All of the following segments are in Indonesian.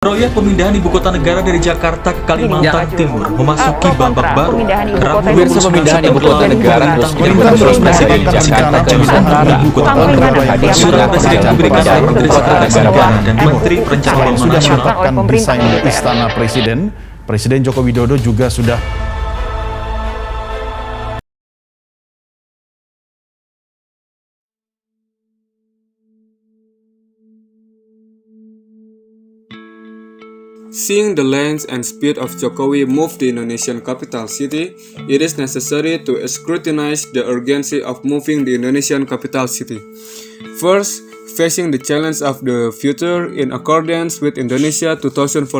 Proyek pemindahan ibu kota negara dari Jakarta ke Kalimantan Timur memasuki babak baru. Pemirsa, pemindahan ibu kota negara terus terus Presiden Jakarta ke Nusantara. Surat Presiden diberikan oleh Menteri Sekretaris Negara dan Menteri Perencanaan sudah Nasional. menetapkan desain Istana Presiden. Presiden Joko Widodo juga sudah Seeing the length and speed of Jokowi move the Indonesian capital city, it is necessary to scrutinize the urgency of moving the Indonesian capital city. First, facing the challenge of the future in accordance with Indonesia 2045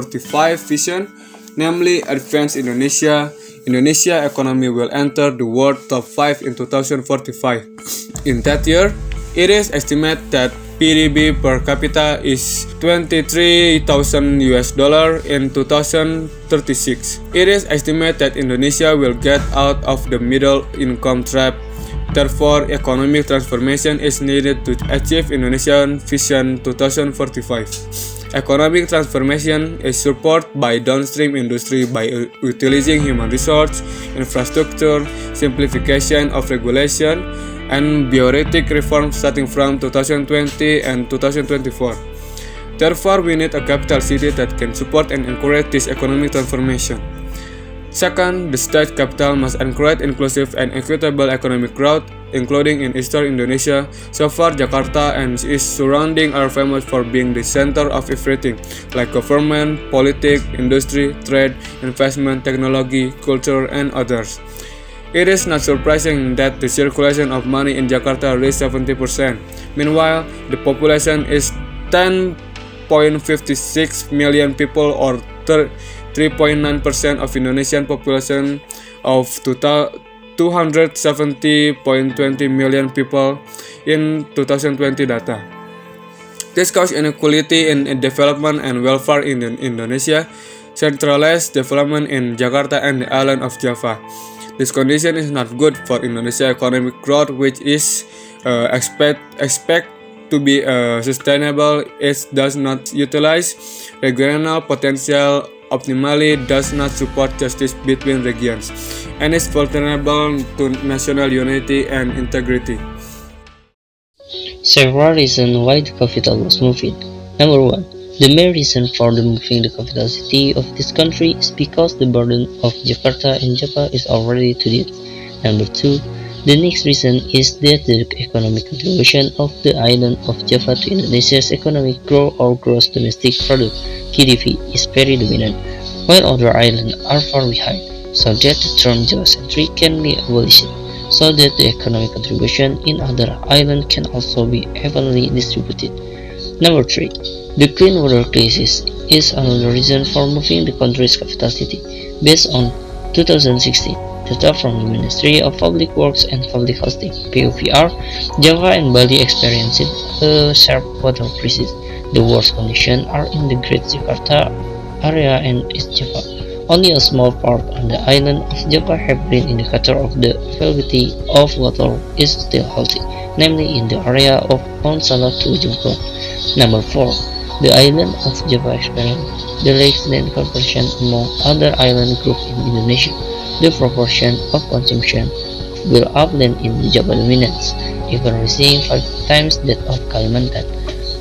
vision, namely advanced Indonesia economy will enter the world top 5 in 2045. In that year, it is estimated that PDB per capita is $23,000 in 2036. It is estimated that Indonesia will get out of the middle income trap. Therefore, economic transformation is needed to achieve Indonesian Vision 2045. Economic transformation is supported by downstream industry by utilizing human resource, infrastructure, simplification of regulation, and bureaucratic reform starting from 2020 and 2024. Therefore, we need a capital city that can support and encourage this economic transformation. Second, the state capital must encourage inclusive and equitable economic growth, including in Eastern Indonesia. So far, Jakarta and its surrounding are famous for being the center of everything, like government, politics, industry, trade, investment, technology, culture, and others. It is not surprising that the circulation of money in Jakarta reached 70%. Meanwhile, the population is 10.56 million people, or 3.9% of Indonesian population of 270.20 million people in 2020 data. This causes inequality in development and welfare in Indonesia, centralized development in Jakarta and the island of Java. This condition is not good for Indonesia economic growth, which is expect to be sustainable. It does not utilize regional potential optimally, does not support justice between regions, and is vulnerable to national unity and integrity. Several reasons why the capital was moved. Number 1. The main reason for the moving the capital city of this country is because the burden of Jakarta and Java is already too deep. Number 2. The next reason is that the economic contribution of the island of Java to Indonesia's economic growth or gross domestic product (GDP) is very dominant, while other islands are far behind, so that the term Java-centric can be abolished, so that the economic contribution in other islands can also be evenly distributed. Number 3. The clean water crisis is another reason for moving the country's capital city. Based on 2016 data from the Ministry of Public Works and Public Housing (PUPR), Java and Bali experienced a sharp water crisis. The worst conditions are in the Great Jakarta area and East Java. Only a small part on the island of Java have been indicator of the availability of water is still healthy, namely in the area of Mount Salak to Ujung Kulon. Number 4. The island of Java experienced the least land corporation among other island groups in Indonesia. The proportion of consumption of built upland in the Java dominates, even reaching 5 times that of Kalimantan.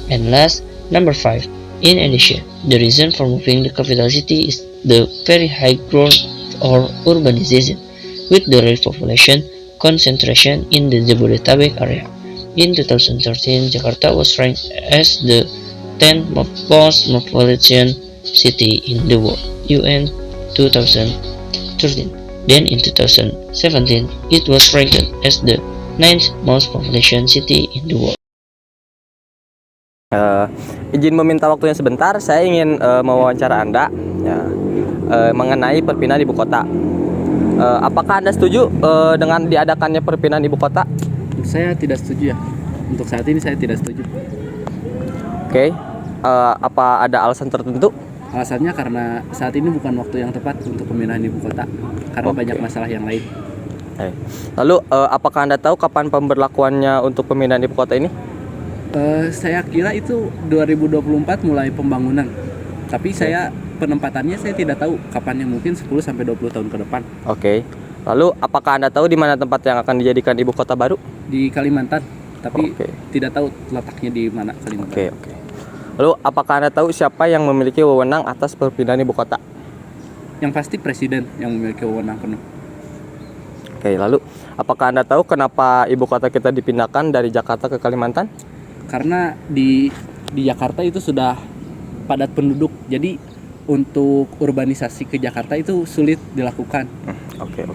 And last, number 5. In addition, the reason for moving the capital city is the very high growth or urbanization, with the rate population concentration in the Jabodetabek area. In 2013, Jakarta was ranked as the 10th most population city in the world, UN 2013. Then in 2017, it was ranked as the 9th most population city in the world. Izin meminta waktunya sebentar, saya ingin mewawancara Anda mengenai perpindahan ibu kota. Apakah Anda setuju dengan diadakannya perpindahan ibu kota? Saya tidak setuju ya. Untuk saat ini saya tidak setuju. Oke. Apa ada alasan tertentu? Alasannya karena saat ini bukan waktu yang tepat untuk pemindahan ibu kota, karena banyak masalah yang lain. Lalu apakah Anda tahu kapan pemberlakuannya untuk pemindahan ibu kota ini? Saya kira itu 2024 mulai pembangunan. Tapi saya penempatannya saya tidak tahu kapannya, mungkin 10 sampai 20 tahun ke depan. Oke. Lalu apakah Anda tahu di mana tempat yang akan dijadikan ibu kota baru? Di Kalimantan, tapi Oke. tidak tahu letaknya di mana Kalimantan. Oke. Lalu apakah Anda tahu siapa yang memiliki wewenang atas perpindahan ibu kota? Yang pasti presiden yang memiliki wewenang penuh. Oke, lalu apakah Anda tahu kenapa ibu kota kita dipindahkan dari Jakarta ke Kalimantan? Karena di Jakarta itu sudah padat penduduk, jadi untuk urbanisasi ke Jakarta itu sulit dilakukan. Oke.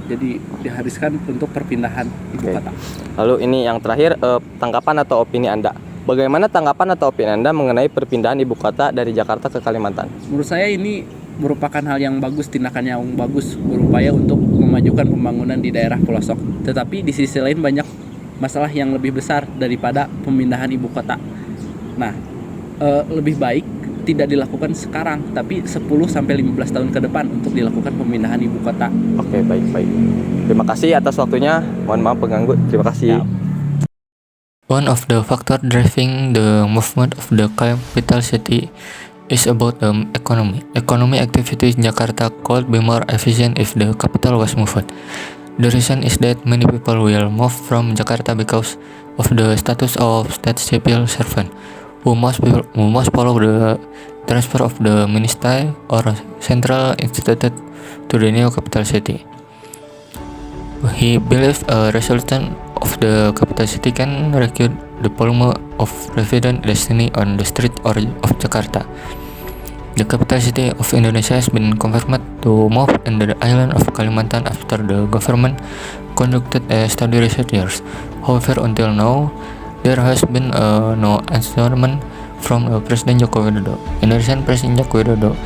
Jadi diharuskan untuk perpindahan ibu Oke. kota. Lalu ini yang terakhir, tanggapan atau opini Anda. Bagaimana tanggapan atau opini Anda mengenai perpindahan ibu kota dari Jakarta ke Kalimantan? Menurut saya ini merupakan hal yang bagus, tindakan yang bagus, berupaya untuk memajukan pembangunan di daerah pelosok. Tetapi di sisi lain banyak masalah yang lebih besar daripada pemindahan ibu kota. Nah, lebih baik tidak dilakukan sekarang, tapi 10 sampai 15 tahun ke depan untuk dilakukan pemindahan ibu kota. Oke, baik. Terima kasih atas waktunya. Mohon maaf pengganggu. Terima kasih. One of the factors driving the movement of the capital city is about the economy. Economic activity in Jakarta could be more efficient if the capital was moved. The reason is that many people will move from Jakarta because of the status of state civil servant, who must follow the transfer of the ministry or central institute to the new capital city. He believes a resolution of the capital city can reduce the volume of resident destiny on the street of Jakarta. The capital city of Indonesia has been confirmed to move in the island of Kalimantan after the government conducted a study recent years. However, until now, there has been no announcement from President Joko Widodo. Indonesian President Joko Widodo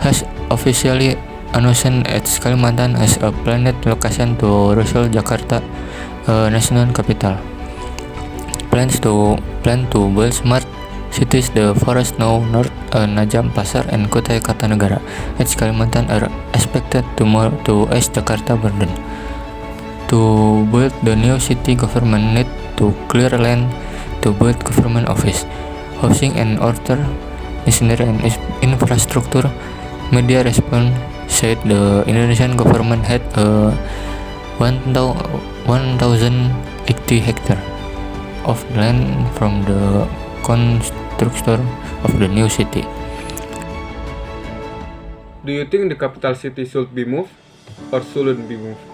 has officially announced its Kalimantan as a planned location to result Jakarta national capital. Plan to build smart cities the Forest Now, North Najam, Pasar, and Kutai Kartanegara. Its Kalimantan are expected to move to East Jakarta burden. To build the new city, government need to clear land to build government office, housing and other machinery and infrastructure. Media response said the Indonesian government had 1,080 hectares of land from the construction of the new city. Do you think the capital city should be moved or shouldn't be moved?